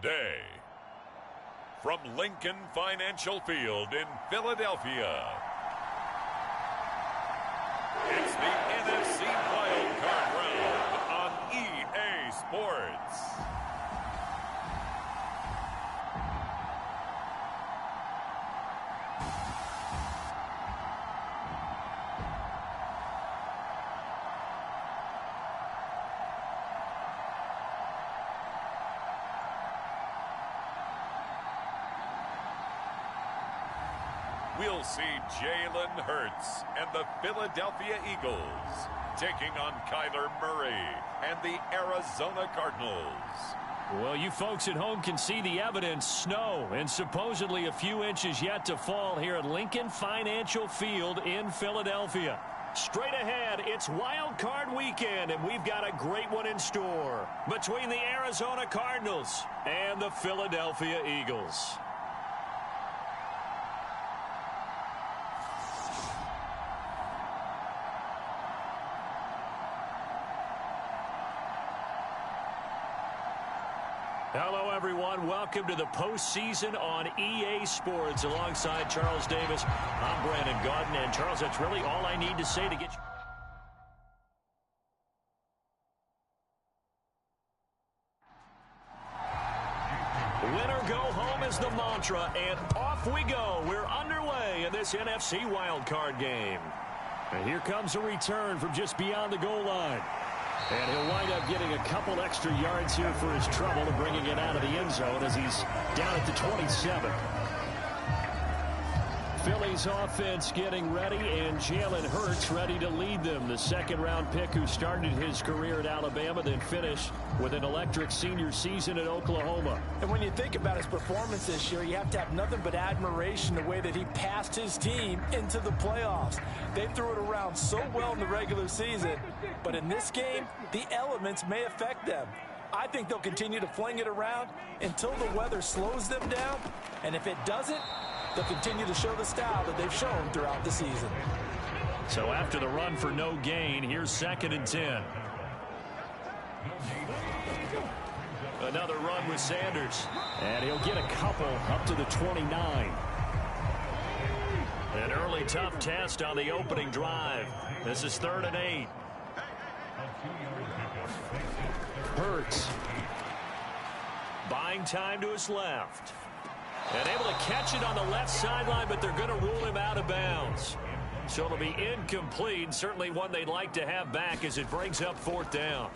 Today, from Lincoln Financial Field in Philadelphia, it's the NFC Wildcard round on EA Sports. We'll see Jalen Hurts and the Philadelphia Eagles taking on Kyler Murray and the Arizona Cardinals. Well, you folks at home can see the evidence. Snow and supposedly a few inches yet to fall here at Lincoln Financial Field in Philadelphia. Straight ahead, it's Wild Card Weekend, and we've got a great one in store between the Arizona Cardinals and the Philadelphia Eagles. Hello, everyone. Welcome to the postseason on EA Sports. Alongside Charles Davis, I'm Brandon Gaudin. And, Charles, that's really all I need to say to get you. Winner go home is the mantra, and off we go. We're underway in this NFC wildcard game. And here comes a return from just beyond the goal line. And he'll wind up getting a couple extra yards here for his trouble and bringing it out of the end zone as he's down at the 27. Philly's offense getting ready, and Jalen Hurts ready to lead them. The second-round pick who started his career at Alabama, then finished with an electric senior season at Oklahoma. And when you think about his performance this year, you have to have nothing but admiration the way that he passed his team into the playoffs. They threw it around so well in the regular season, but in this game, the elements may affect them. I think they'll continue to fling it around until the weather slows them down, and if it doesn't, they'll continue to show the style that they've shown throughout the season. So after the run for no gain, here's 2nd and 10. Another run with Sanders. And he'll get a couple up to the 29. An early tough test on the opening drive. This is 3rd and 8. Hurts. Buying time to his left. And able to catch it on the left sideline, but they're going to rule him out of bounds. So it'll be incomplete, certainly one they'd like to have back as it brings up 4th down.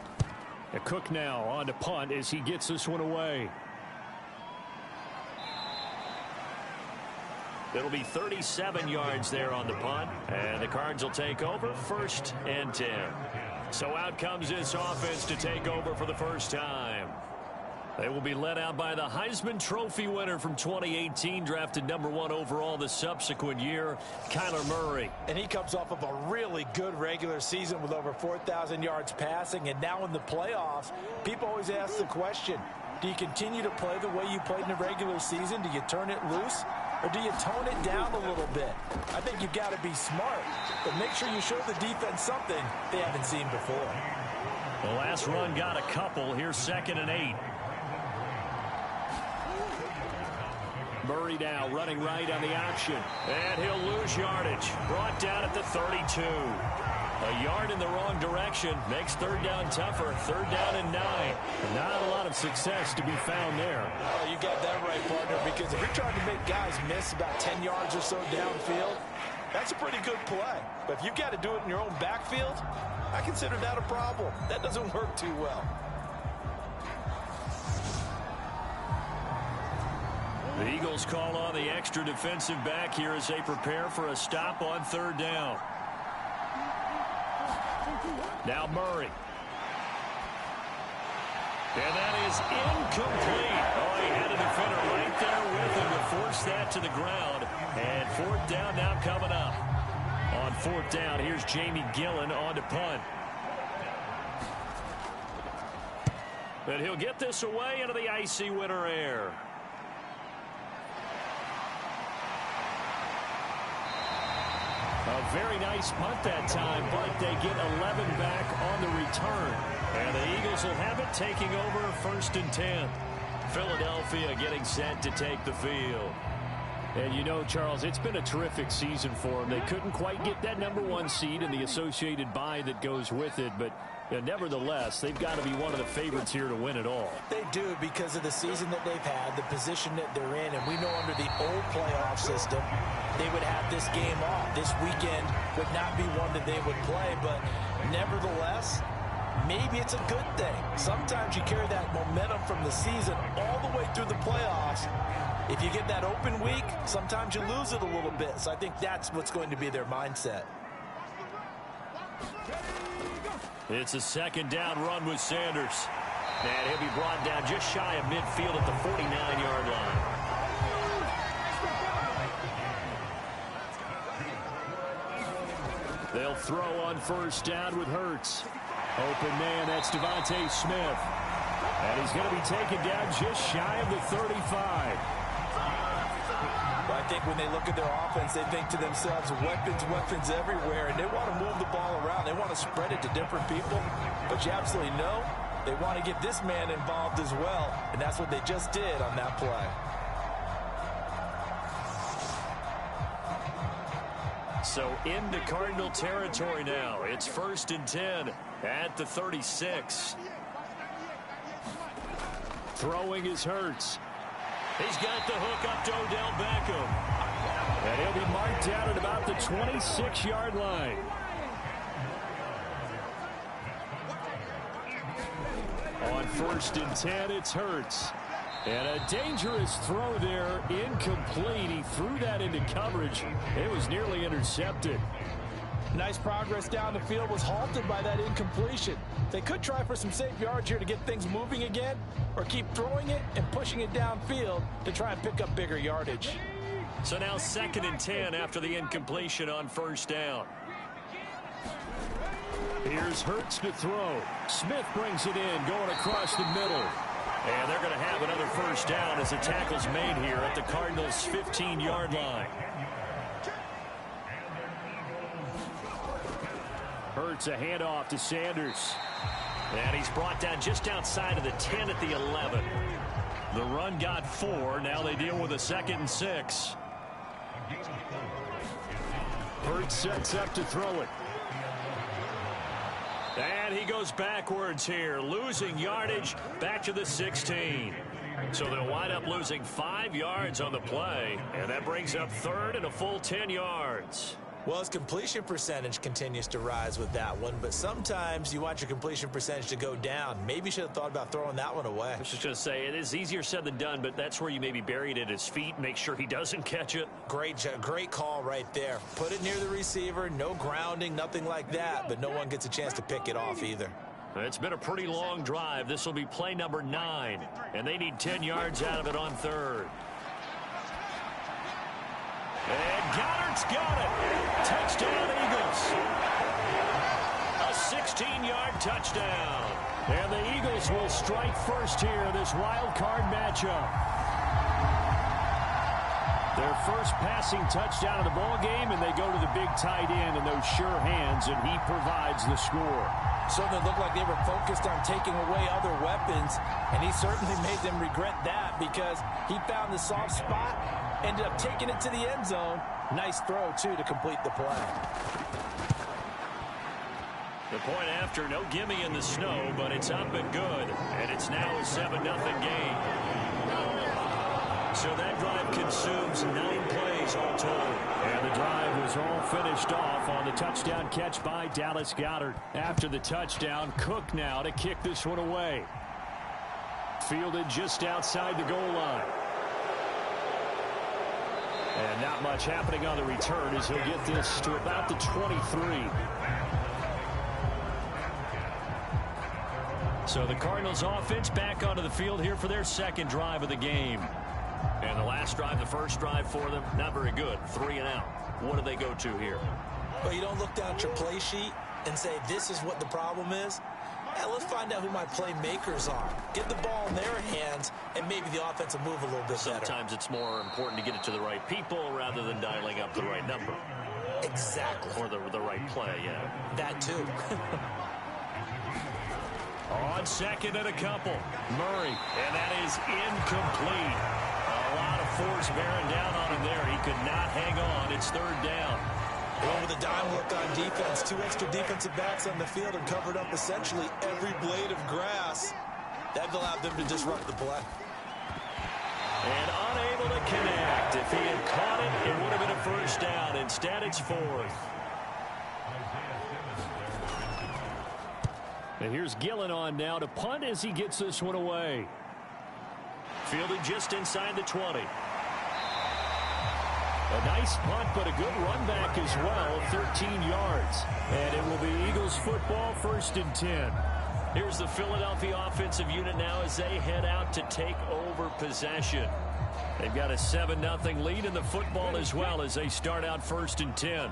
A Cook now on to punt as he gets this one away. It'll be 37 yards there on the punt, and the Cards will take over 1st and 10. So out comes this offense to take over for the first time. They will be led out by the Heisman Trophy winner from 2018, drafted #1 overall the subsequent year, Kyler Murray. And he comes off of a really good regular season with over 4,000 yards passing, and now in the playoffs, people always ask the question, do you continue to play the way you played in the regular season? Do you turn it loose, or do you tone it down a little bit? I think you've got to be smart, but make sure you show the defense something they haven't seen before. The last run got a couple. Here's 2nd and 8. Murray now running right on the option. And he'll lose yardage. Brought down at the 32. A yard in the wrong direction makes 3rd down tougher. 3rd down and 9. Not a lot of success to be found there. Oh, you got that right, partner, because if you're trying to make guys miss about 10 yards or so downfield, that's a pretty good play. But if you've got to do it in your own backfield, I consider that a problem. That doesn't work too well. The Eagles call on the extra defensive back here as they prepare for a stop on 3rd down. Now Murray. And that is incomplete. Oh, he had a defender right there with him to force that to the ground. And 4th down now coming up. On 4th down, here's Jamie Gillen on to punt. And he'll get this away into the icy winter air. A very nice punt that time, but they get 11 back on the return. And the Eagles will have it, taking over 1st and 10. Philadelphia getting set to take the field. And you know, Charles, it's been a terrific season for them. They couldn't quite get that #1 seed and the associated bye that goes with it, but nevertheless, they've got to be one of the favorites here to win it all. They do, because of the season that they've had, the position that they're in, and we know under the old playoff system, they would have this game off. This weekend would not be one that they would play, but nevertheless, maybe it's a good thing. Sometimes you carry that momentum from the season all the way through the playoffs. If you get that open week, sometimes you lose it a little bit. So I think that's what's going to be their mindset. It's a second down run with Sanders. And he'll be brought down just shy of midfield at the 49-yard line. They'll throw on first down with Hurts. Open man, that's Devontae Smith. And he's going to be taken down just shy of the 35. I think when they look at their offense, they think to themselves, weapons everywhere, and they want to move the ball around. They want to spread it to different people, but you absolutely know they want to get this man involved as well, and that's what they just did on that play. So into Cardinal territory now. It's 1st and 10 at the 36. Throwing is Hurts. He's got the hook up to Odell Beckham. And he'll be marked down at about the 26-yard line. On 1st and 10, it's Hurts. And a dangerous throw there, incomplete. He threw that into coverage. It was nearly intercepted. Nice progress down the field, was halted by that incompletion. They could try for some safe yards here to get things moving again, or keep throwing it and pushing it downfield to try and pick up bigger yardage. So now 2nd and 10 after the incompletion on first down. Here's Hurts to throw. Smith brings it in, going across the middle. And they're going to have another first down as the tackle's made here at the Cardinals' 15-yard line. Hurts a handoff to Sanders. And he's brought down just outside of the 10 at the 11. The run got 4. Now they deal with a 2nd and 6. Hurts sets up to throw it. And he goes backwards here, losing yardage back to the 16. So they'll wind up losing 5 yards on the play, and that brings up 3rd and a full 10 yards. Well, his completion percentage continues to rise with that one, but sometimes you want your completion percentage to go down. Maybe you should have thought about throwing that one away. I was just going to say, it is easier said than done, but that's where you maybe bury it at his feet, make sure he doesn't catch it. Great call right there. Put it near the receiver, no grounding, nothing like that, but no one gets a chance to pick it off either. It's been a pretty long drive. This will be play number 9, and they need 10 yards out of it on 3rd. And Goddard's got it. Touchdown, Eagles. A 16-yard touchdown. And the Eagles will strike first here in this wild card matchup. Their first passing touchdown of the ball game, and they go to the big tight end in those sure hands, and he provides the score. Certainly looked like they were focused on taking away other weapons, and he certainly made them regret that because he found the soft spot, ended up taking it to the end zone. Nice throw, too, to complete the play. The point after, no gimme in the snow, but it's up and good, and it's now a 7-0 game. So that drive consumes 9 plays all told. And the drive was all finished off on the touchdown catch by Dallas Goedert. After the touchdown, Cook now to kick this one away. Fielded just outside the goal line. And not much happening on the return as he'll get this to about the 23. So the Cardinals offense back onto the field here for their second drive of the game. And the last drive, the first drive for them, not very good. 3 and out. What do they go to here? Well, you don't look down at your play sheet and say, this is what the problem is. Yeah, let's find out who my playmakers are. Get the ball in their hands, and maybe the offense will move a little bit better. Sometimes it's more important to get it to the right people rather than dialing up the right number. Exactly. Or the right play, yeah. That, too. On second and a couple. Murray, and that is incomplete. A lot of force bearing down on him there. He could not hang on. It's third down. Well, with a dime look on defense, 2 extra defensive backs on the field and covered up essentially every blade of grass. That allowed them to disrupt the play. And unable to connect. If he had caught it, it would have been a first down. Instead, it's fourth. And here's Gillen on now to punt as he gets this one away. Fielded just inside the 20. A nice punt, but a good run back as well, 13 yards. And it will be Eagles football, 1st and 10. Here's the Philadelphia offensive unit now as they head out to take over possession. They've got a 7-0 lead in the football as well as they start out 1st and 10.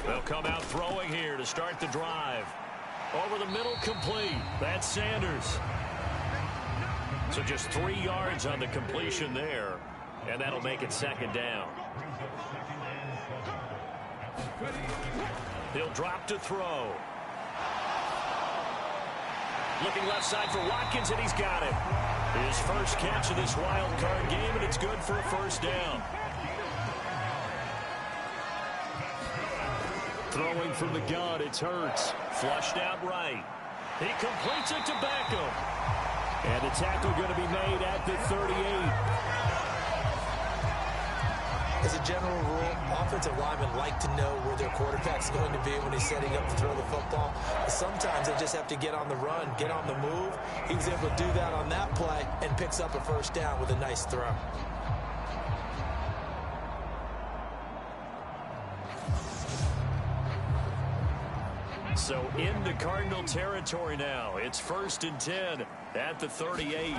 They'll come out throwing here to start the drive. Over the middle, complete. That's Sanders. So just 3 yards on the completion there, and that'll make it 2nd down. He'll drop to throw. Looking left side for Watkins, and he's got it. His first catch of this wild card game, and it's good for a first down. Throwing from the gun, it's Hurts. Flushed out right. He completes it to Beckham. And the tackle going to be made at the 38. As a general rule, offensive linemen like to know where their quarterback's going to be when he's setting up to throw the football. But sometimes they just have to get on the run, get on the move. He was able to do that on that play and picks up a first down with a nice throw. So into Cardinal territory now. It's 1st and 10 at the 38.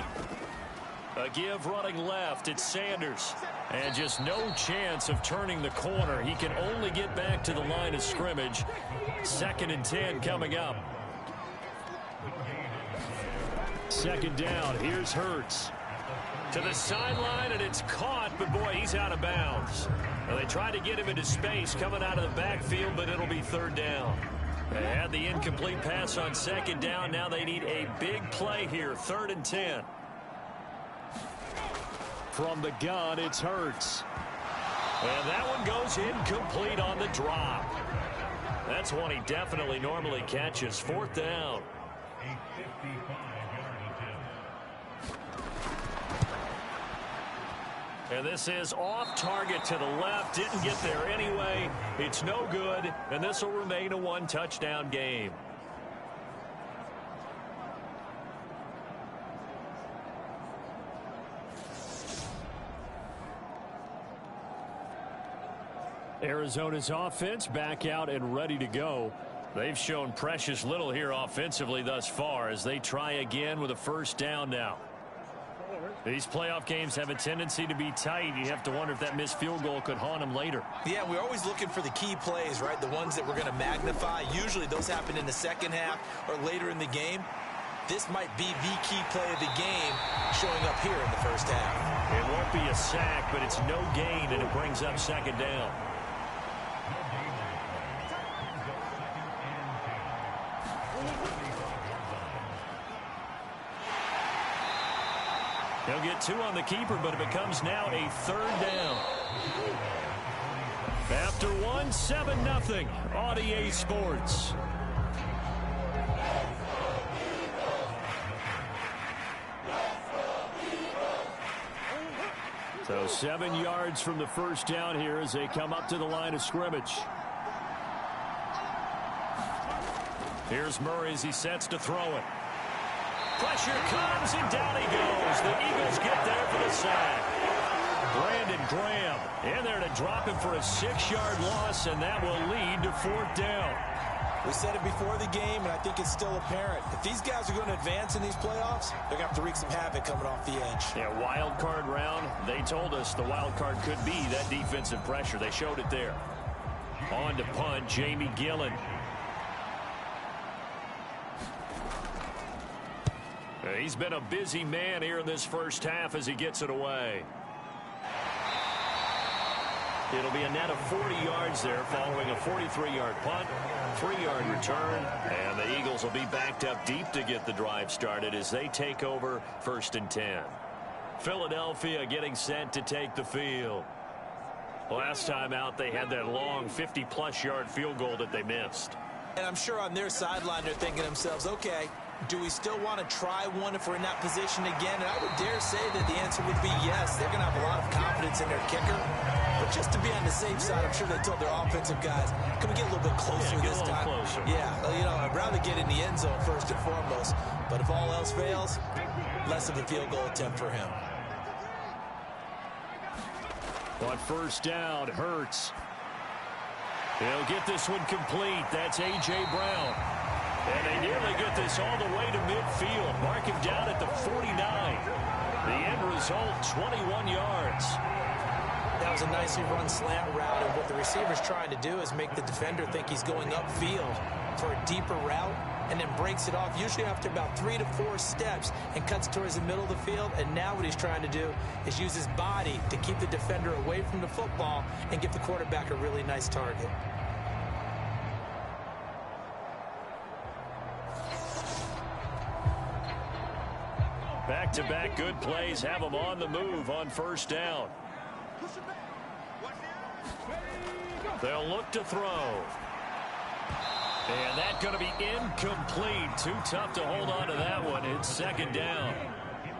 A give running left. It's Sanders. And just no chance of turning the corner. He can only get back to the line of scrimmage. 2nd and 10 coming up. 2nd down. Here's Hurts. To the sideline, and it's caught, but boy, he's out of bounds. Now, they tried to get him into space coming out of the backfield, but it'll be 3rd down. They had the incomplete pass on 2nd down. Now they need a big play here. 3rd and 10. From the gun, it's Hurts. And that one goes incomplete on the drop. That's one he definitely normally catches. 4th down. And this is off target to the left. Didn't get there anyway. It's no good, and this will remain a 1-touchdown game. Arizona's offense back out and ready to go. They've shown precious little here offensively thus far as they try again with a first down now. These playoff games have a tendency to be tight. You have to wonder if that missed field goal could haunt them later. Yeah, we're always looking for the key plays, right? The ones that we're going to magnify. Usually those happen in the second half or later in the game. This might be the key play of the game showing up here in the first half. It won't be a sack, but it's no gain, and it brings up 2nd down. He'll get 2 on the keeper, but it becomes now a 3rd down. After 1, 7-0 on EA Sports. So 7 yards from the first down here as they come up to the line of scrimmage. Here's Murray as he sets to throw it. Pressure comes, and down he goes. The Eagles get there for the sack. Brandon Graham in there to drop him for a 6-yard loss, and that will lead to 4th down. We said it before the game, and I think it's still apparent. If these guys are going to advance in these playoffs, they're going to have to wreak some havoc coming off the edge. Yeah, wild card round. They told us the wild card could be that defensive pressure. They showed it there. On to punt, Jamie Gillen. He's been a busy man here in this first half as he gets it away. It'll be a net of 40 yards there following a 43-yard punt, 3-yard return, and the Eagles will be backed up deep to get the drive started as they take over 1st and 10. Philadelphia getting set to take the field. Last time out, they had that long 50-plus yard field goal that they missed. And I'm sure on their sideline they're thinking to themselves, okay, do we still want to try one if we're in that position again? And I would dare say that the answer would be yes. They're going to have a lot of confidence in their kicker. But just to be on the safe side, I'm sure they told their offensive guys, can we get a little bit closer this time? Closer. Yeah, I'd rather get in the end zone first and foremost. But if all else fails, less of a field goal attempt for him. On 1st down, Hurts. He'll get this one complete. That's A.J. Brown. And they nearly get this all the way to midfield. Mark him down at the 49. The end result, 21 yards. That was a nicely run slant route, and what the receiver's trying to do is make the defender think he's going upfield for a deeper route, and then breaks it off, usually after about 3 to 4 steps, and cuts towards the middle of the field. And now what he's trying to do is use his body to keep the defender away from the football and give the quarterback a really nice target. Back-to-back good plays have them on the move on 1st down. They'll look to throw. And that's going to be incomplete. Too tough to hold on to that one. It's 2nd down.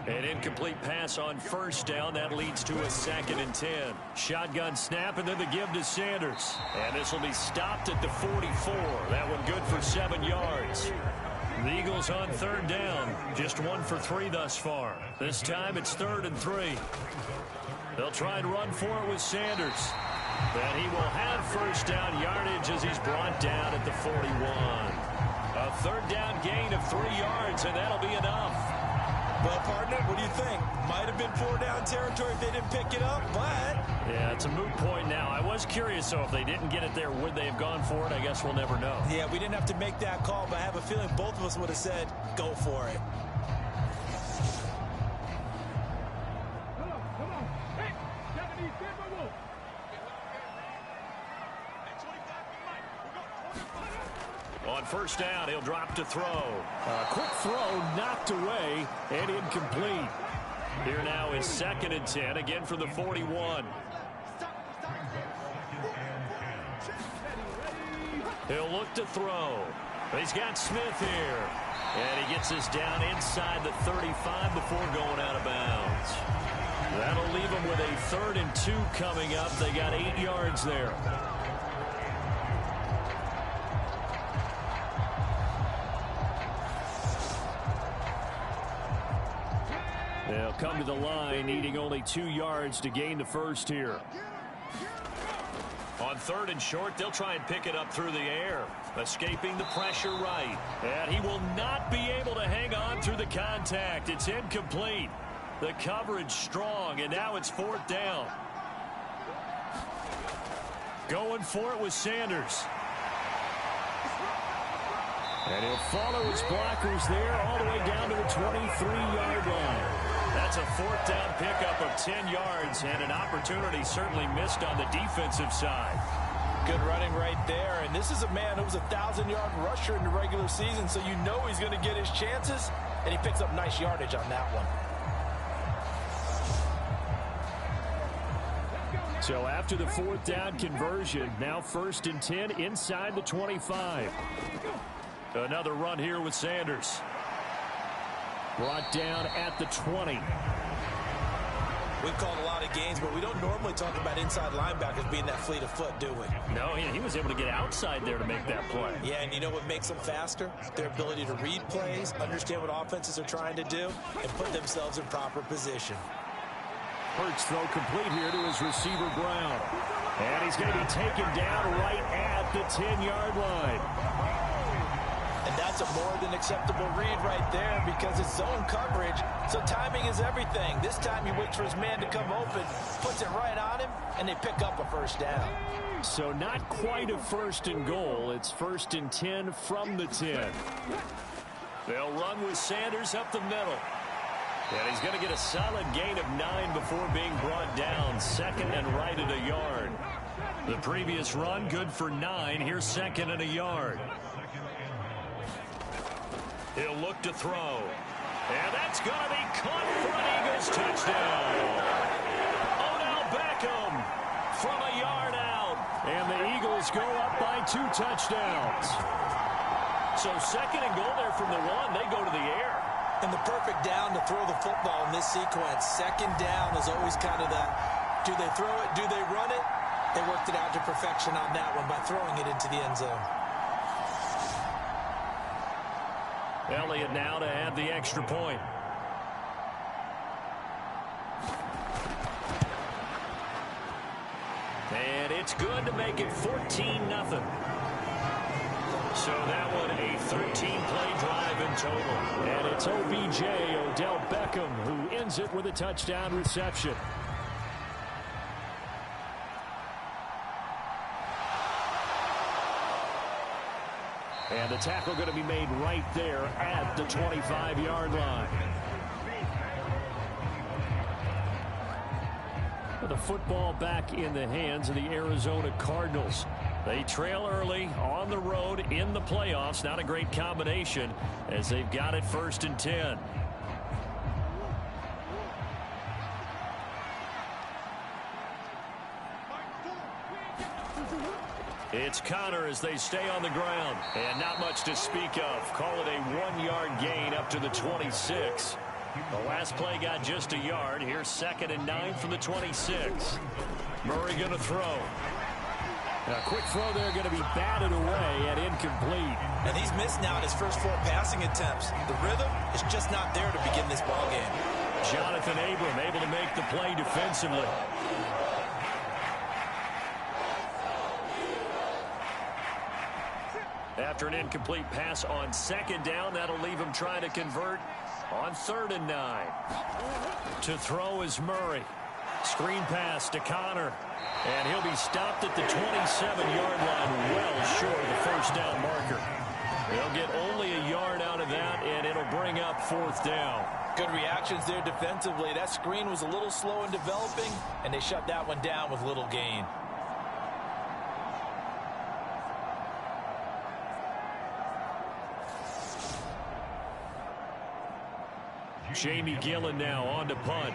An incomplete pass on 1st down. That leads to a 2nd and 10. Shotgun snap, and then the give to Sanders. And this will be stopped at the 44. That one good for 7 yards. The Eagles on 3rd down. Just 1 for 3 thus far. This time it's 3rd and 3. They'll try and run for it with Sanders. And he will have 1st down yardage as he's brought down at the 41. A 3rd down gain of 3 yards, and that'll be enough. Well, partner, what do you think? Might have been 4-down territory if they didn't pick it up, but... Yeah, it's a moot point now. I was curious, though, if they didn't get it there, would they have gone for it? I guess we'll never know. Yeah, we didn't have to make that call, but I have a feeling both of us would have said, go for it. On 1st down, he'll drop to throw. A quick throw knocked away and incomplete. Here now is 2nd and 10, again from the 41. He'll look to throw. He's got Smith here. And he gets this down inside the 35 before going out of bounds. That'll leave him with a 3rd and 2 coming up. They got 8 yards there. They'll come to the line, needing only 2 yards to gain the 1st here. On 3rd and short, they'll try and pick it up through the air. Escaping the pressure right. And he will not be able to hang on through the contact. It's incomplete. The coverage strong, and now it's 4th down. Going for it with Sanders. And he'll follow his blockers there all the way down to the 23-yard line. That's a 4th down pickup of 10 yards, and an opportunity certainly missed on the defensive side. Good running right there, and this is a man who was a 1,000-yard rusher in the regular season, so you know he's going to get his chances, and he picks up nice yardage on that one. So after the 4th down conversion, now 1st and 10 inside the 25. Another run here with Sanders. Brought down at the 20. We've called a lot of games, but we don't normally talk about inside linebackers being that fleet of foot, do we? No, he was able to get outside there to make that play. Yeah, and you know what makes them faster? Their ability to read plays, understand what offenses are trying to do, and put themselves in proper position. Hurts throw complete here to his receiver, Brown. And he's going to be taken down right at the 10-yard line. And that's a more than acceptable read right there because it's zone coverage, so timing is everything. This time he waits for his man to come open, puts it right on him, and they pick up a 1st down. So not quite a 1st and goal. It's 1st and 10 from the 10. They'll run with Sanders up the middle. And he's going to get a solid gain of 9 before being brought down. Second and right at a yard. The previous run, good for 9. Here's second and a yard. He'll look to throw. And that's going to be caught for an Eagles touchdown. Odell Beckham from a yard out. And the Eagles go up by 2 touchdowns. So second and goal there from the 1. They go to the air. And the perfect down to throw the football in this sequence. Second down is always kind of that. Do they throw it? Do they run it? They worked it out to perfection on that one by throwing it into the end zone. Elliott now to add the extra point. And it's good to make it 14-0. So that one a 13-play drive in total. And it's OBJ, Odell Beckham, who ends it with a touchdown reception. And the tackle going to be made right there at the 25-yard line. The football back in the hands of the Arizona Cardinals. They trail early on the road in the playoffs. Not a great combination as they've got it 1st and 10. It's Connor as they stay on the ground. And not much to speak of. Call it a 1-yard gain up to the 26. The last play got just a yard. Here's 2nd and 9 from the 26. Murray going to throw. A quick throw there going to be batted away and incomplete. And he's missed now in his first 4 passing attempts. The rhythm is just not there to begin this ball game. Jonathan Abram able to make the play defensively. After an incomplete pass on 2nd down, that'll leave him trying to convert on 3rd and 9. To throw is Murray. Screen pass to Connor. And he'll be stopped at the 27-yard line, well short of the 1st down marker. They'll get only a yard out of that, and it'll bring up 4th down. Good reactions there defensively. That screen was a little slow in developing, and they shut that one down with little gain. Jamie Gillen now on to punt.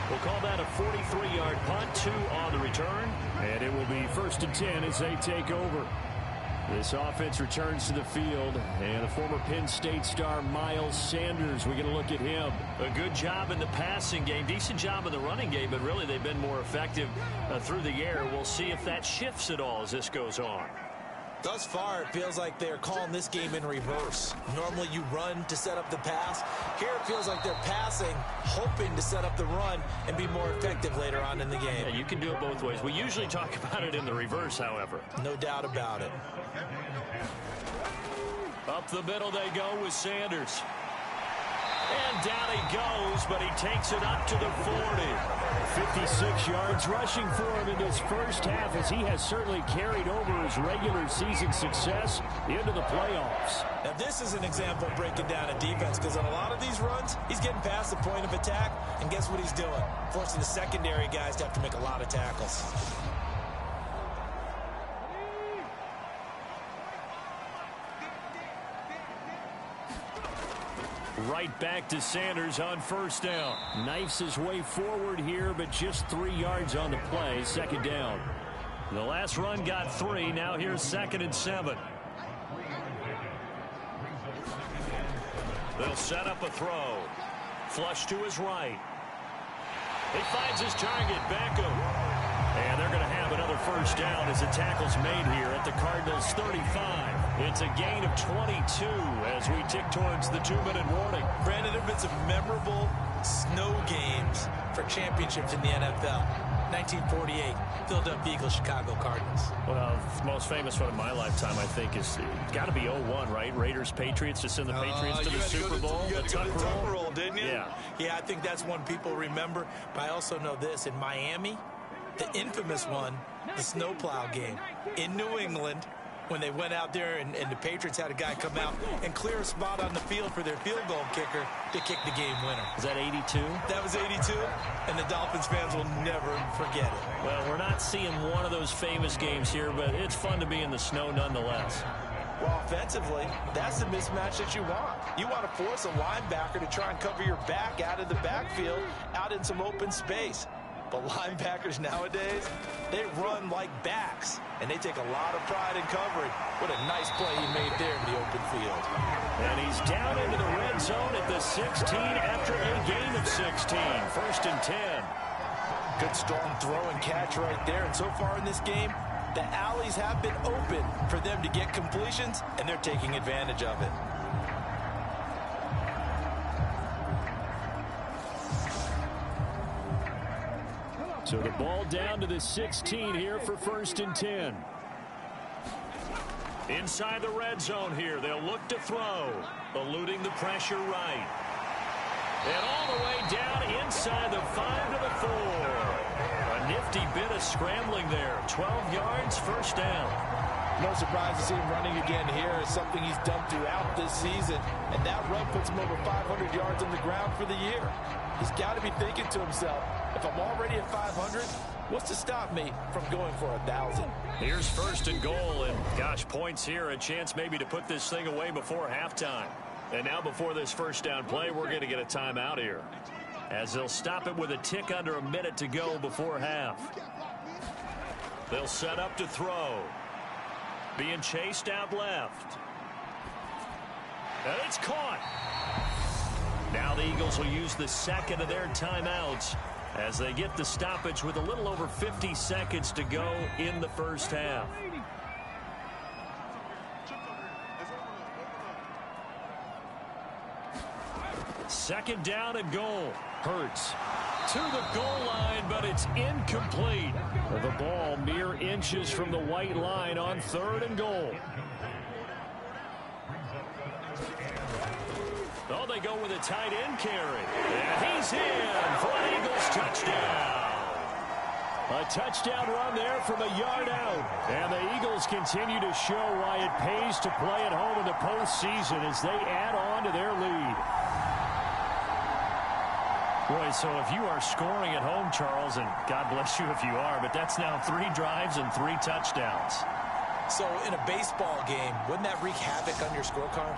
We'll call that a 43-yard punt, 2 on the return. And it will be 1st and 10 as they take over. This offense returns to the field, and the former Penn State star Miles Sanders, we're going to look at him. A good job in the passing game, decent job in the running game, but really they've been more effective through the air. We'll see if that shifts at all as this goes on. Thus far, it feels like they're calling this game in reverse. Normally you run to set up the pass. Here it feels like they're passing, hoping to set up the run and be more effective later on in the game. Yeah, you can do it both ways. We usually talk about it in the reverse, however. No doubt about it. Up the middle they go with Sanders. And down he goes, but he takes it up to the 40. 56 yards rushing for him in this first half, as he has certainly carried over his regular season success into the playoffs. Now this is an example of breaking down a defense, because on a lot of these runs, he's getting past the point of attack, and guess what he's doing? Forcing the secondary guys to have to make a lot of tackles. Right back to Sanders on 1st down. Knifes his way forward here, but just 3 yards on the play. 2nd down. The last run got 3. Now here's 2nd and 7. They'll set up a throw. Flush to his right. He finds his target, Beckham. And they're going to have another 1st down as the tackle's made here at the Cardinals' 35. It's a gain of 22 as we tick towards the 2-minute warning. Brandon, there have been some memorable snow games for championships in the NFL. 1948, Philadelphia Eagles, Chicago Cardinals. Well, the most famous one of my lifetime, I think, is got to be 01, right? Raiders, Patriots, to send the Patriots to the Super Bowl. You had to go to the Tuck roll, didn't you? Yeah. Yeah, I think that's one people remember. But I also know this. In Miami, The infamous one, the snowplow game in New England, when they went out there and the Patriots had a guy come out and clear a spot on the field for their field goal kicker to kick the game winner. Is that 82? That was 82, and the Dolphins fans will never forget it. Well, we're not seeing one of those famous games here, but it's fun to be in the snow nonetheless. Well, offensively, that's the mismatch that you want. You want to force a linebacker to try and cover your back out of the backfield, out in some open space. But linebackers nowadays, they run like backs, and they take a lot of pride in covering. What a nice play he made there in the open field. And he's down into the red zone at the 16 after a gain of 16. 1st and 10. Good strong throw and catch right there. And so far in this game, the alleys have been open for them to get completions, and they're taking advantage of it. So the ball down to the 16 here for 1st and 10. Inside the red zone here, they'll look to throw, eluding the pressure right. And all the way down inside the 5 to the 4. A nifty bit of scrambling there. 12 yards, 1st down. No surprise to see him running again here. It's something he's done throughout this season. And that run puts him over 500 yards on the ground for the year. He's got to be thinking to himself, if I'm already at 500, what's to stop me from going for 1,000? Here's 1st and goal, and gosh, points here, a chance maybe to put this thing away before halftime. And now before this 1st down play, we're going to get a timeout here, as they'll stop it with a tick under a minute to go before half. They'll set up to throw. Being chased out left. And it's caught. Now the Eagles will use the second of their timeouts as they get the stoppage with a little over 50 seconds to go in the 1st half. Second down and goal. Hurts to the goal line, but it's incomplete. The ball mere inches from the white line on 3rd and goal. Oh, they go with a tight end carry. And he's in for an Eagles touchdown. A touchdown run there from a yard out. And the Eagles continue to show why it pays to play at home in the postseason as they add on to their lead. Boy, so if you are scoring at home, Charles, and God bless you if you are, but that's now 3 drives and 3 touchdowns. So in a baseball game, wouldn't that wreak havoc on your scorecard?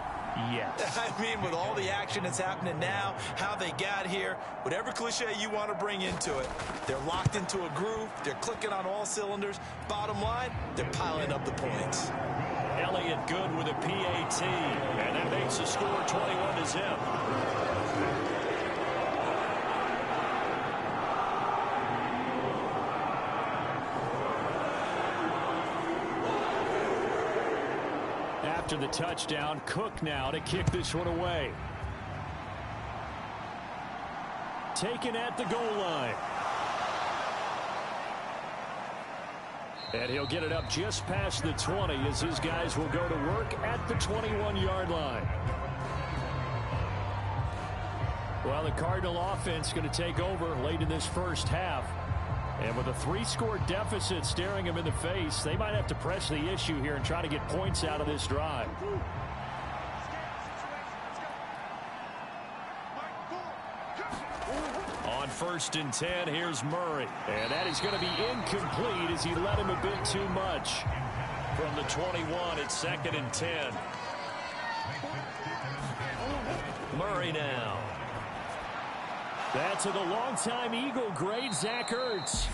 Yes. I mean, with all the action that's happening now, how they got here, whatever cliche you want to bring into it, they're locked into a groove, they're clicking on all cylinders. Bottom line, they're piling up the points. Elliott good with a PAT, and that makes the score 21-0. After the touchdown, Cook now to kick this one away. Taken at the goal line. And he'll get it up just past the 20 as his guys will go to work at the 21-yard line. Well, the Cardinal offense going to take over late in this 1st half. And with a 3-score deficit staring him in the face, they might have to press the issue here and try to get points out of this drive. On 1st and 10, here's Murray. And that is going to be incomplete as he led him a bit too much. From the 21, it's 2nd and 10. Murray now. That's to the longtime Eagle great Zach Ertz.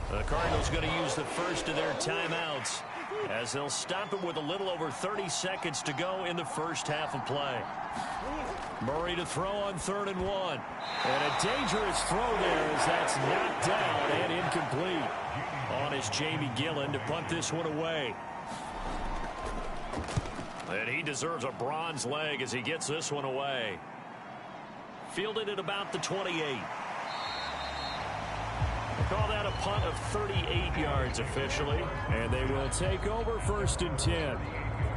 The Cardinals going to use the first of their timeouts as they'll stop it with a little over 30 seconds to go in the 1st half of play. Murray to throw on 3rd and 1. And a dangerous throw there as that's knocked down and incomplete. On is Jamie Gillen to punt this one away. And he deserves a bronze leg as he gets this one away. Fielded at about the 28. Call that a punt of 38 yards officially. And they will take over 1st and 10.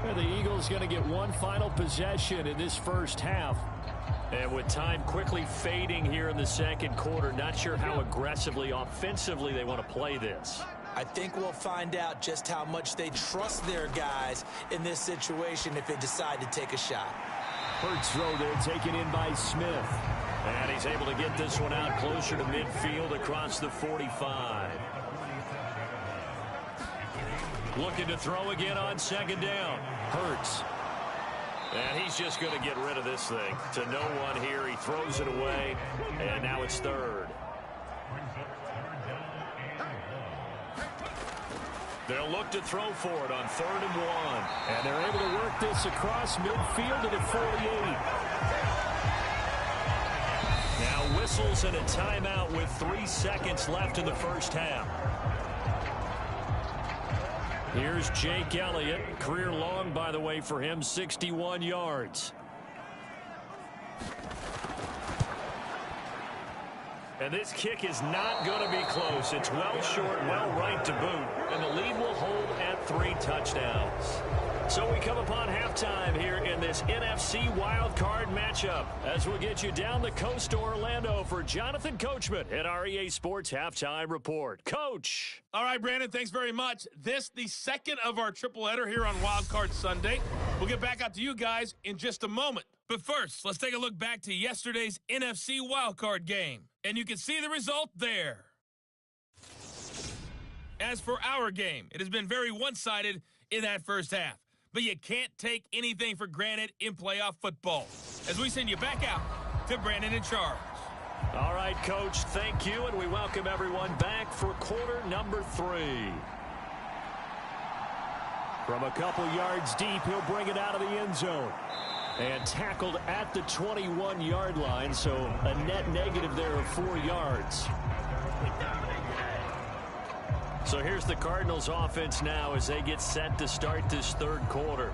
And the Eagles going to get one final possession in this 1st half. And with time quickly fading here in the second quarter, not sure how aggressively, offensively they want to play this. I think we'll find out just how much they trust their guys in this situation if they decide to take a shot. Hurts throw there taken in by Smith. And he's able to get this one out closer to midfield across the 45. Looking to throw again on second down. Hurts. And he's just going to get rid of this thing. To no one here. He throws it away. And now it's third. They'll look to throw for it on 3rd and 1. And they're able to work this across midfield to the 48. Now whistles and a timeout with 3 seconds left in the first half. Here's Jake Elliott. Career long, by the way, for him, 61 yards. And this kick is not going to be close. It's well short, well right to boot. And the lead will hold at 3 touchdowns. So we come upon halftime here in this NFC Wildcard matchup as we'll get you down the coast to Orlando for Jonathan Coachman at our EA Sports Halftime Report. Coach. All right, Brandon, thanks very much. This, the second of our triple header here on Wildcard Sunday. We'll get back out to you guys in just a moment. But first, let's take a look back to yesterday's NFC Wildcard game. And you can see the result there. As for our game, it has been very one-sided in that first half. But you can't take anything for granted in playoff football. As we send you back out to Brandon in charge. All right, Coach, thank you, and we welcome everyone back for quarter number 3. From a couple yards deep, he'll bring it out of the end zone. And tackled at the 21-yard line, so a net negative there of 4 yards. So here's the Cardinals offense now as they get set to start this third quarter.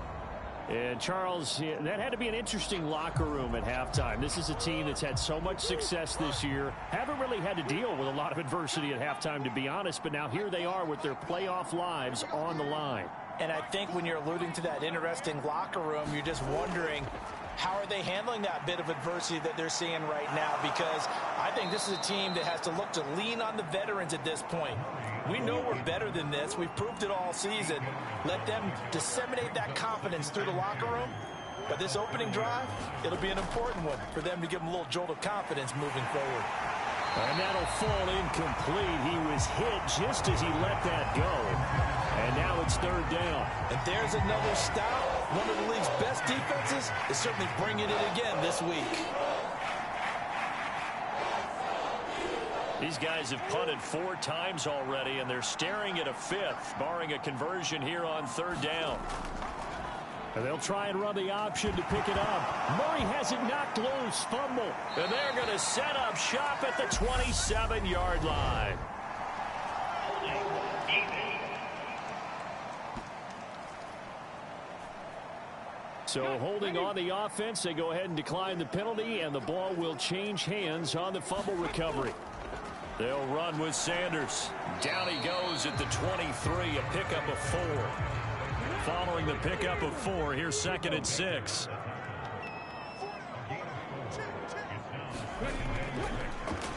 And Charles, that had to be an interesting locker room at halftime. This is a team that's had so much success this year. Haven't really had to deal with a lot of adversity at halftime, to be honest. But now here they are with their playoff lives on the line. And I think when you're alluding to that interesting locker room, you're just wondering, how are they handling that bit of adversity that they're seeing right now? Because I think this is a team that has to look to lean on the veterans at this point. We know we're better than this. We've proved it all season. Let them disseminate that confidence through the locker room. But this opening drive, it'll be an important one for them to give them a little jolt of confidence moving forward. And that'll fall incomplete. He was hit just as he let that go. And now it's third down. And there's another stop. One of the league's best defenses is certainly bringing it again this week. These guys have punted 4 times already, and they're staring at a 5th, barring a conversion here on third down. And they'll try and run the option to pick it up. Murray has it knocked loose, fumble. And they're going to set up shop at the 27-yard line. So holding on the offense, they go ahead and decline the penalty, and the ball will change hands on the fumble recovery. They'll run with Sanders. Down he goes at the 23, a pickup of 4. Following the pickup of 4, here's 2nd and 6.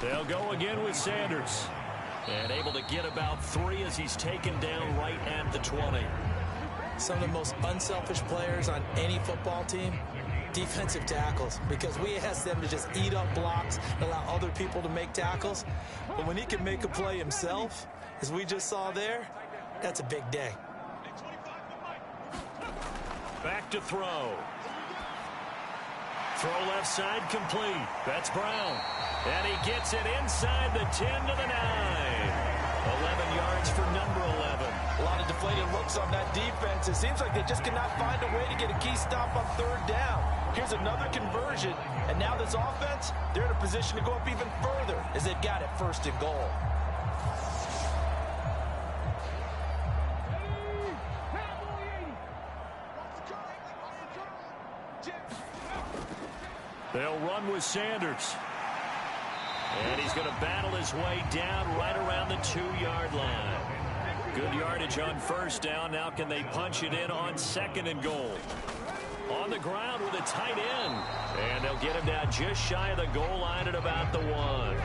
They'll go again with Sanders. And able to get about 3 as he's taken down right at the 20. Some of the most unselfish players on any football team, defensive tackles, because we ask them to just eat up blocks and allow other people to make tackles. But when he can make a play himself, as we just saw there, that's a big day. Back to throw. Throw left side complete. That's Brown. And he gets it inside the 10 to the 9. 11 yards for number 11. A lot of deflated looks on that defense. It seems like they just cannot find a way to get a key stop on third down. Here's another conversion. And now this offense, they're in a position to go up even further as they've got it 1st and goal. They'll run with Sanders. And he's going to battle his way down right around the 2-yard line. Good yardage on 1st down. Now can they punch it in on 2nd and goal? on the ground with a tight end. And they'll get him down just shy of the goal line at about the 1.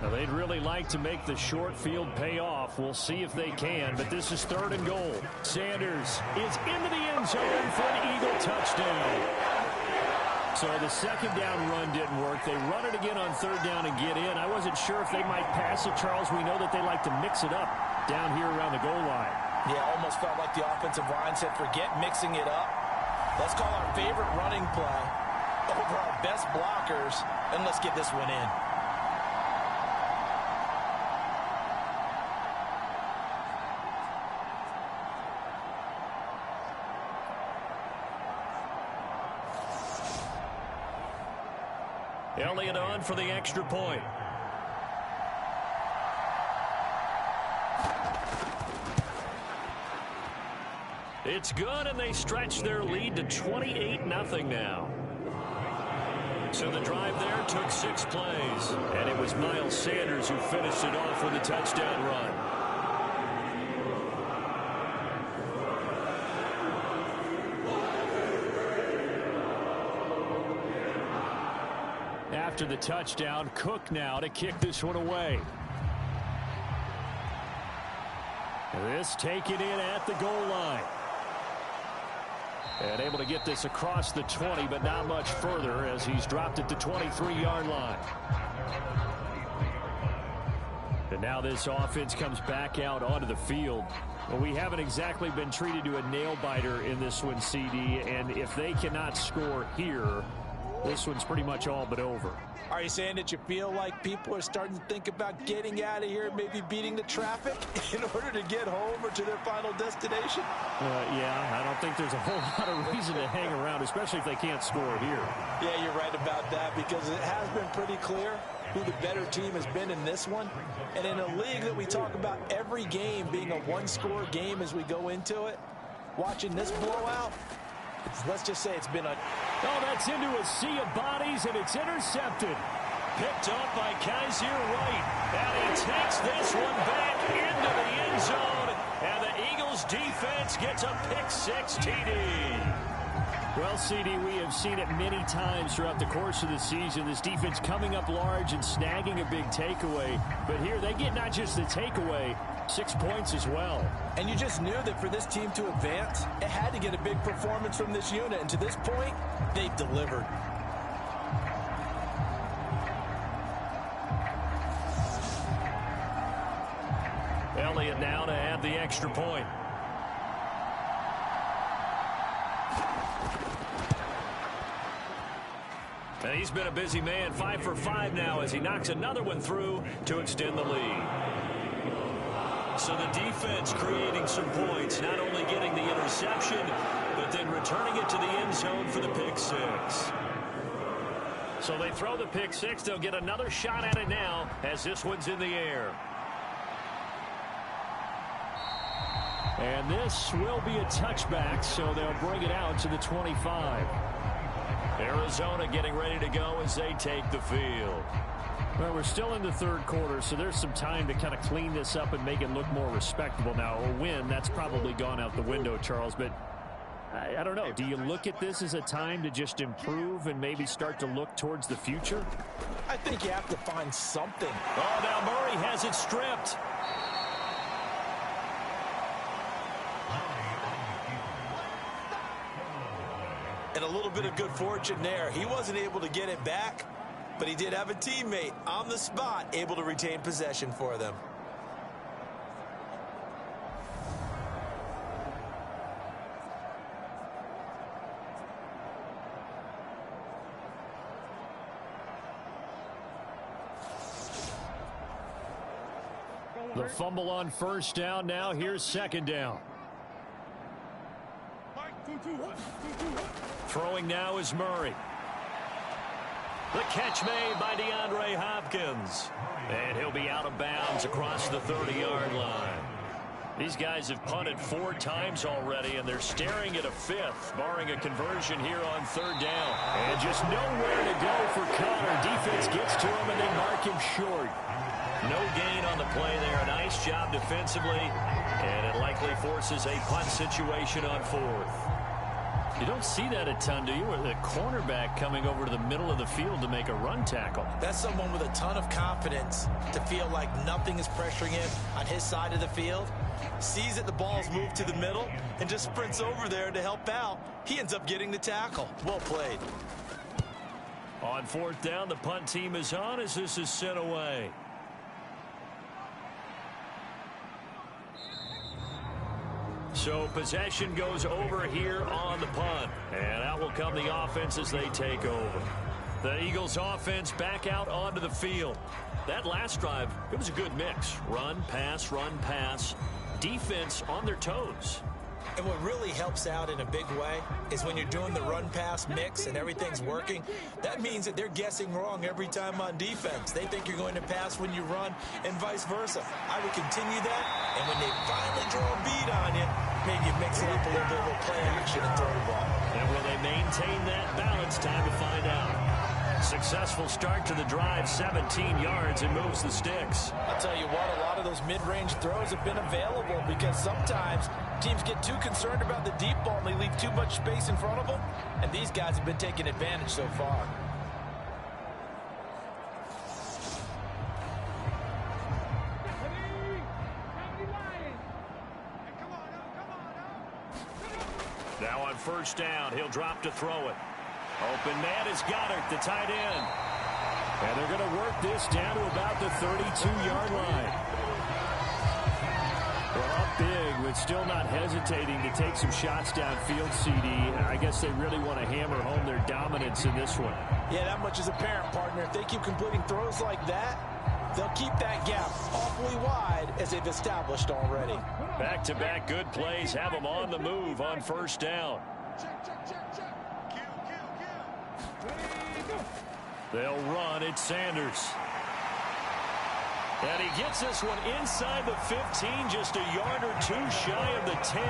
Now, they'd really like to make the short field pay off. We'll see if they can, but this is 3rd and goal. Sanders is into the end zone for an Eagle touchdown. So the 2nd down run didn't work. They run it again on 3rd down and get in. I wasn't sure if they might pass it, Charles. We know that they like to mix it up down here around the goal line. Yeah, almost felt like the offensive line said, forget mixing it up. Let's call our favorite running play over our best blockers, and let's get this one in. Elliott on for the extra point. It's good, and they stretch their lead to 28-0 now. So the drive there took 6 plays, and it was Miles Sanders who finished it off with a touchdown run. After the touchdown, Cook now to kick this one away. This taken in at the goal line. And able to get this across the 20, but not much further as he's dropped it to 23-yard line. And now this offense comes back out onto the field. Well, we haven't exactly been treated to a nail-biter in this one, CD, and if they cannot score here, this one's pretty much all but over. Are you saying that you feel like people are starting to think about getting out of here, maybe beating the traffic in order to get home or to their final destination? Yeah, I don't think there's a whole lot of reason to hang around, especially if they can't score here. Yeah, you're right about that, because it has been pretty clear who the better team has been in this one. And in a league that we talk about every game being a one-score game as we go into it, watching this blowout, let's just say it's been a... Oh, that's into a sea of bodies, and it's intercepted. Picked up by Kaiser White. And he takes this one back into the end zone. And the Eagles defense gets a pick-6 TD. Well, CD, we have seen it many times throughout the course of the season. This defense coming up large and snagging a big takeaway. But here they get not just the takeaway, 6 points as well. And you just knew that for this team to advance, it had to get a big performance from this unit. And to this point, they've delivered. Elliott now to add the extra point. And he's been a busy man, 5 for 5 now as he knocks another one through to extend the lead. So the defense creating some points, not only getting the interception, but then returning it to the end zone for the pick-6. So they throw the pick-6. They'll get another shot at it now as this one's in the air. And this will be a touchback, so they'll bring it out to the 25. Arizona getting ready to go as they take the field. Well, we're still in the third quarter, so there's some time to kind of clean this up and make it look more respectable. Now, a win, that's probably gone out the window, Charles, but I don't know. Do you look at this as a time to just improve and maybe start to look towards the future? I think you have to find something. Oh, now Murray has it stripped. And a little bit of good fortune there. He wasn't able to get it back, but he did have a teammate on the spot able to retain possession for them. The fumble on first down. Now here's second down. Throwing now is Murray. The catch made by DeAndre Hopkins. And he'll be out of bounds across the 30-yard line. These guys have punted 4 times already, and they're staring at a 5th, barring a conversion here on third down. And just nowhere to go for Connor. Defense gets to him, and they mark him short. No gain on the play there. Nice job defensively, and it likely forces a punt situation on 4th. You don't see that a ton, do you? Or the cornerback coming over to the middle of the field to make a run tackle. That's someone with a ton of confidence to feel like nothing is pressuring him on his side of the field. Sees that the ball's moved to the middle and just sprints over there to help out. He ends up getting the tackle. Well played. On fourth down, the punt team is on as this is sent away. So possession goes over here on the punt. And out will come the offense as they take over. The Eagles offense back out onto the field. That last drive, it was a good mix. Run, pass, defense on their toes. And what really helps out in a big way is when you're doing the run-pass mix and everything's working, that means that they're guessing wrong every time on defense. They think you're going to pass when you run and vice versa. I would continue that, and when they finally draw a bead on you, maybe you mix it up a little bit with play action and throw the ball. And will they maintain that balance? Time to find out. Successful start to the drive, 17 yards, and moves the sticks. I'll tell you what, a lot of those mid-range throws have been available because sometimes teams get too concerned about the deep ball and they leave too much space in front of them, and these guys have been taking advantage so far. Now on first down, he'll drop to throw it. Open man is Goddard, the tight end. And they're going to work this down to about the 32-yard line. Well, up big, but still not hesitating to take some shots downfield, CD. I guess they really want to hammer home their dominance in this one. Yeah, that much is apparent, partner. If they keep completing throws like that, they'll keep that gap awfully wide as they've established already. Back-to-back good plays have them on the move on first down. They'll run. It's Sanders. And he gets this one inside the 15, just a yard or two shy of the 10.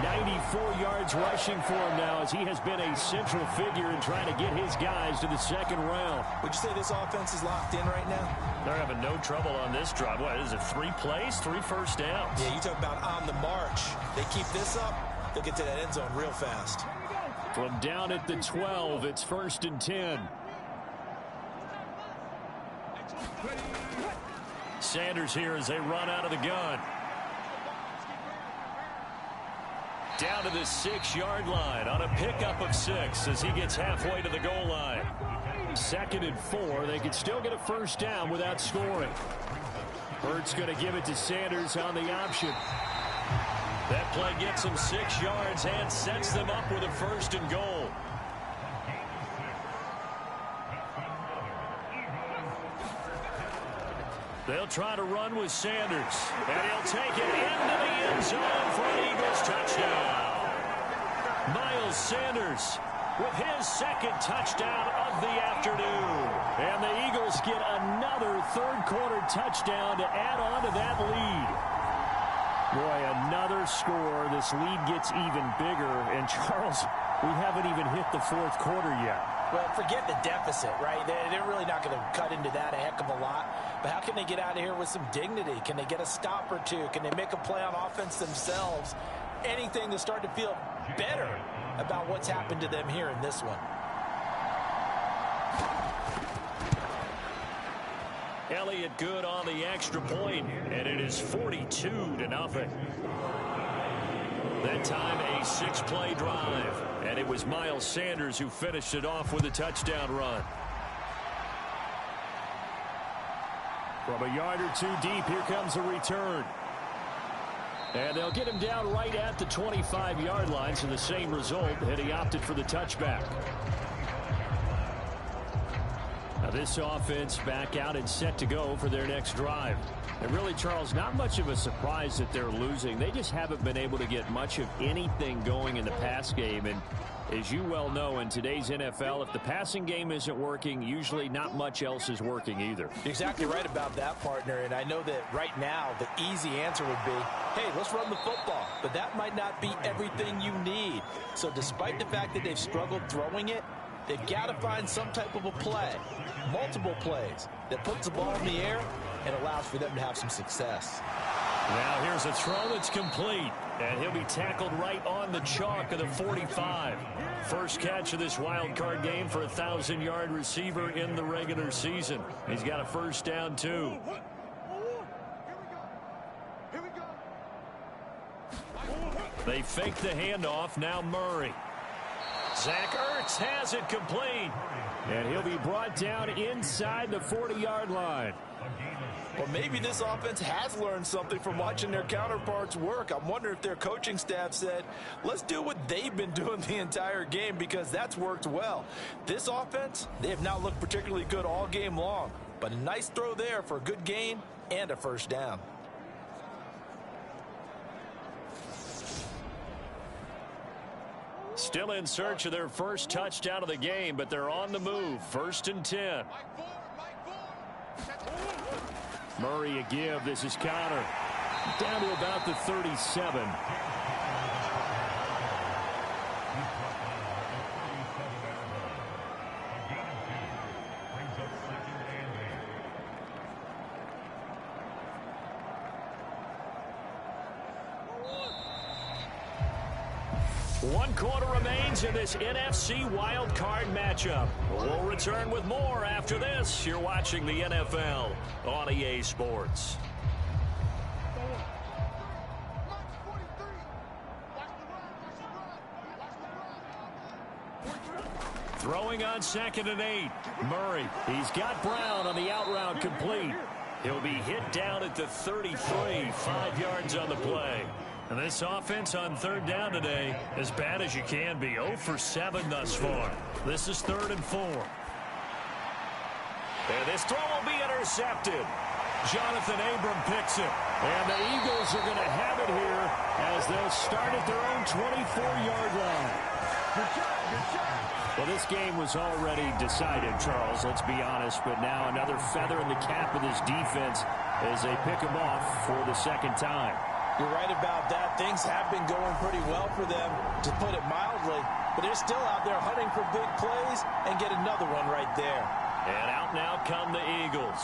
94 yards rushing for him now as he has been a central figure in trying to get his guys to the second round. Would you say this offense is locked in right now? They're having no trouble on this drive. What is it, 3 plays, 3 first downs? Yeah, you talk about on the march. They keep this up, they'll get to that end zone real fast. From down at the 12, it's 1st and 10. Sanders here as they run out of the gun. Down to the 6-yard line on a pickup of 6 as he gets halfway to the goal line. 2nd and 4. They can still get a first down without scoring. Hurts going to give it to Sanders on the option. That play gets him 6 yards and sets them up with a 1st and goal. They'll try to run with Sanders, and he'll take it into the end zone for an Eagles touchdown. Miles Sanders with his 2nd touchdown of the afternoon. And the Eagles get another third-quarter touchdown to add on to that lead. Boy, another score. This lead gets even bigger. And, Charles, we haven't even hit the 4th quarter yet. Well, forget the deficit, right? They're really not going to cut into that a heck of a lot. But how can they get out of here with some dignity? Can they get a stop or two? Can they make a play on offense themselves? Anything to start to feel better about what's happened to them here in this one. Elliott good on the extra point, and it is 42-0. That time a 6-play drive, and it was Miles Sanders who finished it off with a touchdown run. From a yard or 2 deep, here comes a return. And they'll get him down right at the 25-yard line, so the same result, and he opted for the touchback. Now this offense back out and set to go for their next drive. And really, Charles, not much of a surprise that they're losing. They just haven't been able to get much of anything going in the pass game. And as you well know, in today's NFL, if the passing game isn't working, usually not much else is working either. You're exactly right about that, partner. And I know that right now the easy answer would be, hey, let's run the football. But that might not be everything you need. So despite the fact that they've struggled throwing it, they've got to find some type of a play, multiple plays, that puts the ball in the air and allows for them to have some success. Now here's a throw that's complete, and he'll be tackled right on the chalk of the 45. First catch of this wild card game for a 1,000-yard receiver in the regular season. He's got a first down, too. They fake the handoff. Now Murray. Zach Ertz has it complete, and he'll be brought down inside the 40-yard line. Well, maybe this offense has learned something from watching their counterparts work. I'm wondering if their coaching staff said, let's do what they've been doing the entire game, because that's worked well. This offense, they have not looked particularly good all game long, but a nice throw there for a good gain and a first down. Still in search of their first touchdown of the game, but they're on the move. 1st and 10. Murray a give. This is Connor. Down to about the 37. One quarter remains in this NFC wildcard matchup. We'll return with more after this. You're watching the NFL on EA Sports. Throwing on 2nd and 8. Murray. He's got Brown on the out route complete. He'll be hit down at the 33. 5 yards on the play. And this offense on 3rd down today, as bad as you can be. 0 for 7 thus far. This is 3rd and 4. And this throw will be intercepted. Jonathan Abram picks it. And the Eagles are going to have it here as they'll start at their own 24-yard line. Well, this game was already decided, Charles, let's be honest. But now another feather in the cap of this defense as they pick them off for the 2nd time. You're right about that. Things have been going pretty well for them, to put it mildly. But they're still out there hunting for big plays and get another one right there. And out now come the Eagles.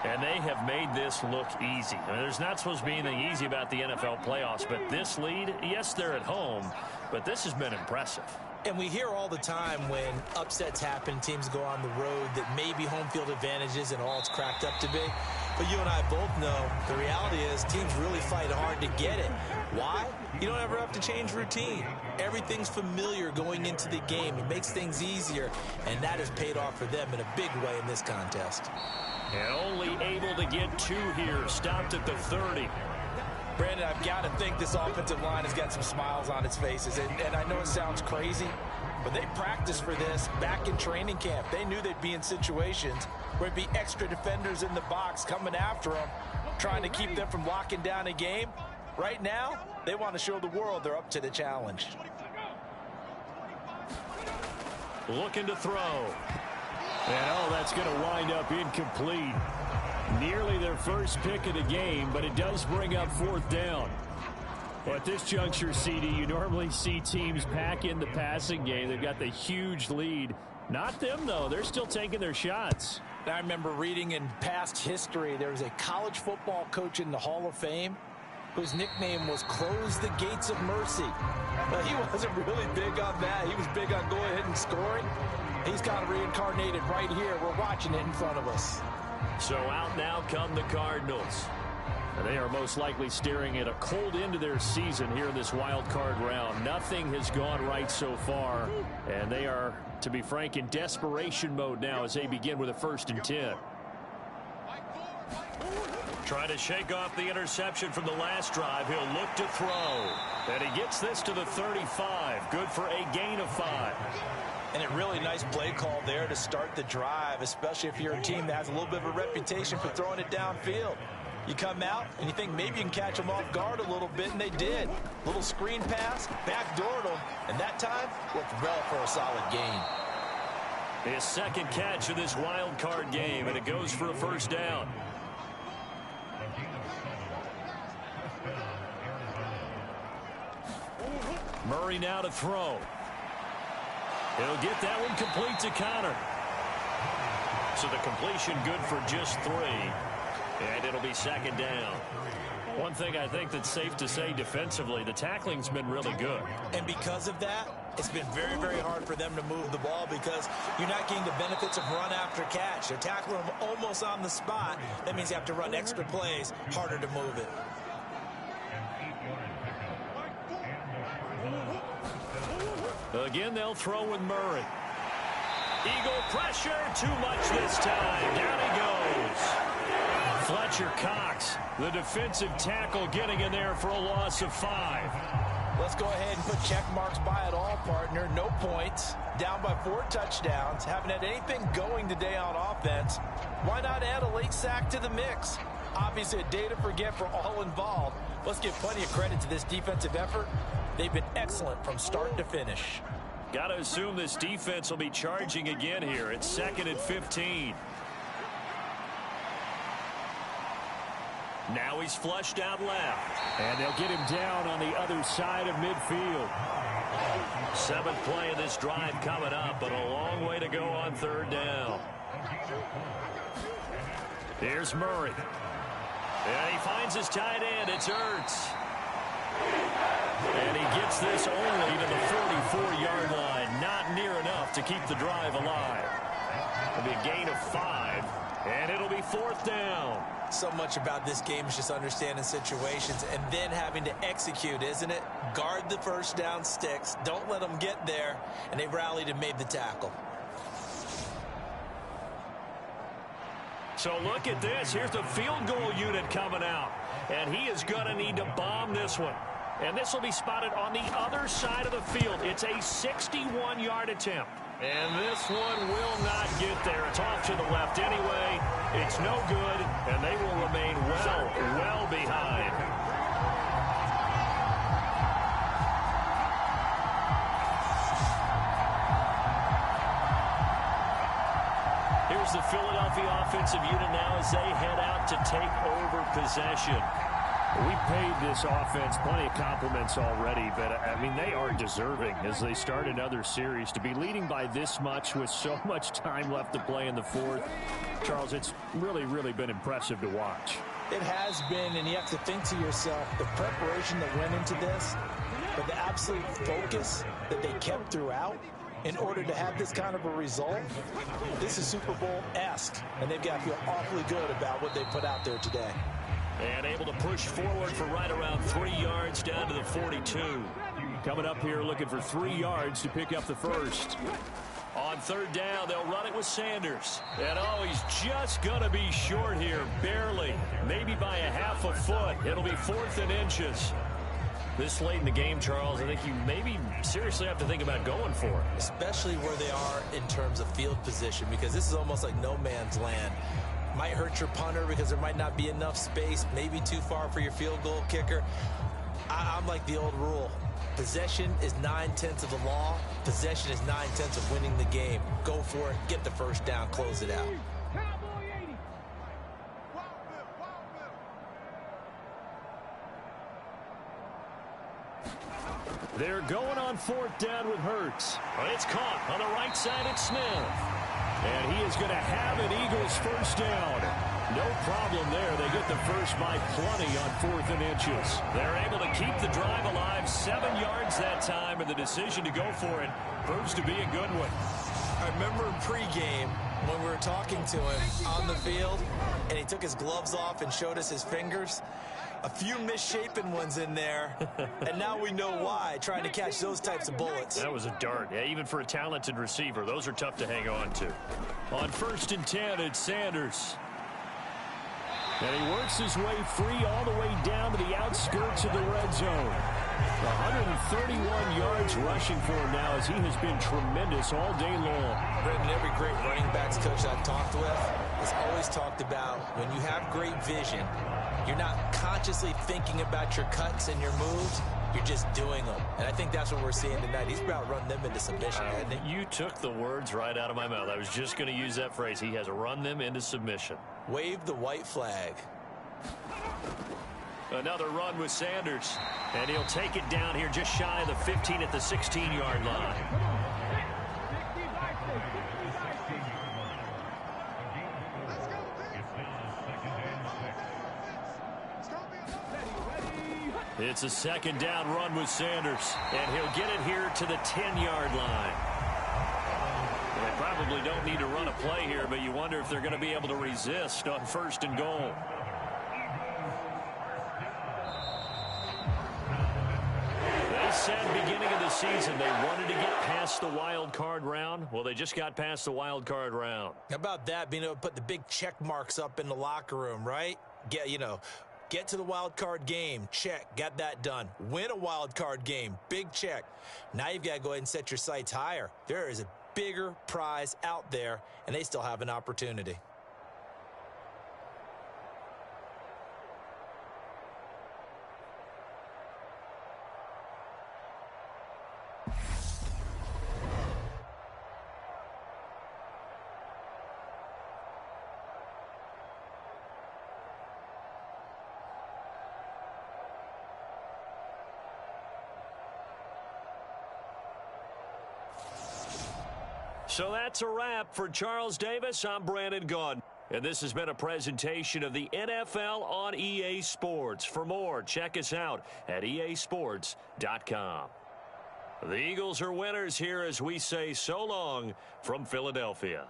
And they have made this look easy. I mean, there's not supposed to be anything easy about the NFL playoffs. But this lead, yes, they're at home. But this has been impressive. And we hear all the time when upsets happen, teams go on the road, that maybe home field advantage isn't all it's cracked up to be. But you and I both know the reality is teams really fight hard to get it. Why? You don't ever have to change routine. Everything's familiar going into the game. It makes things easier, and that has paid off for them in a big way in this contest. And only able to get 2 here. Stopped at the 30. Brandon, I've got to think this offensive line has got some smiles on its faces. And I know it sounds crazy, but they practiced for this back in training camp. They knew they'd be in situations where it'd be extra defenders in the box coming after them, trying to keep them from locking down a game. Right now, they want to show the world they're up to the challenge. Looking to throw. And, oh, that's going to wind up incomplete. Nearly their first pick of the game, but it does bring up 4th down. Well, at this juncture, CD, you normally see teams pack in the passing game. They've got the huge lead. Not them, though. They're still taking their shots. I remember reading in past history, there was a college football coach in the Hall of Fame whose nickname was Close the Gates of Mercy. Well, he wasn't really big on that. He was big on going ahead and scoring. He's kind of reincarnated right here. We're watching it in front of us. So out now come the Cardinals. And they are most likely staring at a cold end to their season here in this wild card round. Nothing has gone right so far. And they are, to be frank, in desperation mode now as they begin with a 1st and 10. Trying to shake off the interception from the last drive. He'll look to throw. And he gets this to the 35. Good for a gain of 5. And a really nice play call there to start the drive, especially if you're a team that has a little bit of a reputation for throwing it downfield. You come out and you think maybe you can catch them off guard a little bit, and they did. Little screen pass, backdoored them, and that time worked well for a solid gain. His 2nd catch of this wild card game, and it goes for a 1st down. Murray now to throw. He'll get that one complete to Connor. So the completion good for just 3. And it'll be 2nd down. One thing I think that's safe to say defensively, the tackling's been really good. And because of that, it's been very, very hard for them to move the ball because you're not getting the benefits of run after catch. They're tackling them almost on the spot. That means you have to run extra plays, harder to move it. Again, they'll throw with Murray. Eagle pressure, too much this time. Down he goes. Fletcher Cox, the defensive tackle, getting in there for a loss of 5. Let's go ahead and put check marks by it all, partner. No points. Down by 4 touchdowns. Haven't had anything going today on offense. Why not add a late sack to the mix? Obviously, a day to forget for all involved. Let's give plenty of credit to this defensive effort. They've been excellent from start to finish. Got to assume this defense will be charging again here. It's 2nd and 15. Now he's flushed out left. And they'll get him down on the other side of midfield. 7th play of this drive coming up, but a long way to go on 3rd down. Here's Murray. And he finds his tight end. It's Ertz. And he gets this only to the 44-yard line. Not near enough to keep the drive alive. It'll be a gain of 5, and it'll be 4th down. So much about this game is just understanding situations and then having to execute, isn't it? Guard the first down sticks. Don't let them get there. And they rallied and made the tackle. So look at this. Here's the field goal unit coming out. And he is going to need to bomb this one. And this will be spotted on the other side of the field. It's a 61-yard attempt. And this one will not get there. It's off to the left anyway. It's no good, and they will remain well behind. Here's the Philadelphia offensive unit now as they head out to take over possession. We paid this offense plenty of compliments already, but, I mean, they are deserving as they start another series. To be leading by this much with so much time left to play in the 4th, Charles, it's really been impressive to watch. It has been, and you have to think to yourself, the preparation that went into this, but the absolute focus that they kept throughout in order to have this kind of a result, this is Super Bowl-esque, and they've got to feel awfully good about what they put out there today. And able to push forward for right around 3 yards down to the 42. Coming up here looking for 3 yards to pick up the first. On 3rd down, they'll run it with Sanders. And, oh, he's just going to be short here, barely. Maybe by a half a foot. It'll be 4th and inches. This late in the game, Charles, I think you maybe seriously have to think about going for it. Especially where they are in terms of field position, because this is almost like no man's land. Might hurt your punter because there might not be enough space, maybe too far for your field goal kicker. I'm like the old rule. Possession is 9/10 of the law. Possession is 9/10 of winning the game. Go for it, get the first down, close it out. They're going on 4th down with Hurts. It's caught on the right side. It's Smith. And he is going to have an Eagles first down. No problem there. They get the first by plenty on 4th and inches. They're able to keep the drive alive. 7 yards that time, and the decision to go for it proves to be a good one. I remember in pregame when we were talking to him on the field, and he took his gloves off and showed us his fingers. A few misshapen ones in there, and now we know why, trying to catch those types of bullets. That was a dart. Yeah, even for a talented receiver, those are tough to hang on to. On 1st and 10, it's Sanders. And he works his way free all the way down to the outskirts of the red zone. 131 yards rushing for him now as he has been tremendous all day long. Brendan, every great running backs coach I've talked with has always talked about when you have great vision, you're not consciously thinking about your cuts and your moves. You're just doing them. And I think that's what we're seeing tonight. He's about run them into submission, hasn't he? You took the words right out of my mouth. I was just going to use that phrase. He has run them into submission. Wave the white flag. Another run with Sanders. And he'll take it down here just shy of the 15 at the 16-yard line. It's a second down run with Sanders, and he'll get it here to the 10-yard line. They probably don't need to run a play here, but you wonder if they're going to be able to resist on 1st and goal. They said beginning of the season they wanted to get past the wild card round. Well, they just got past the wild card round. How about that, being able to put the big check marks up in the locker room, right? Get to the wild card game, check, got that done. Win a wild card game, big check. Now you've got to go ahead and set your sights higher. There is a bigger prize out there, and they still have an opportunity. So that's a wrap for Charles Davis. I'm Brandon Gaudin. And this has been a presentation of the NFL on EA Sports. For more, check us out at easports.com. The Eagles are winners here as we say so long from Philadelphia.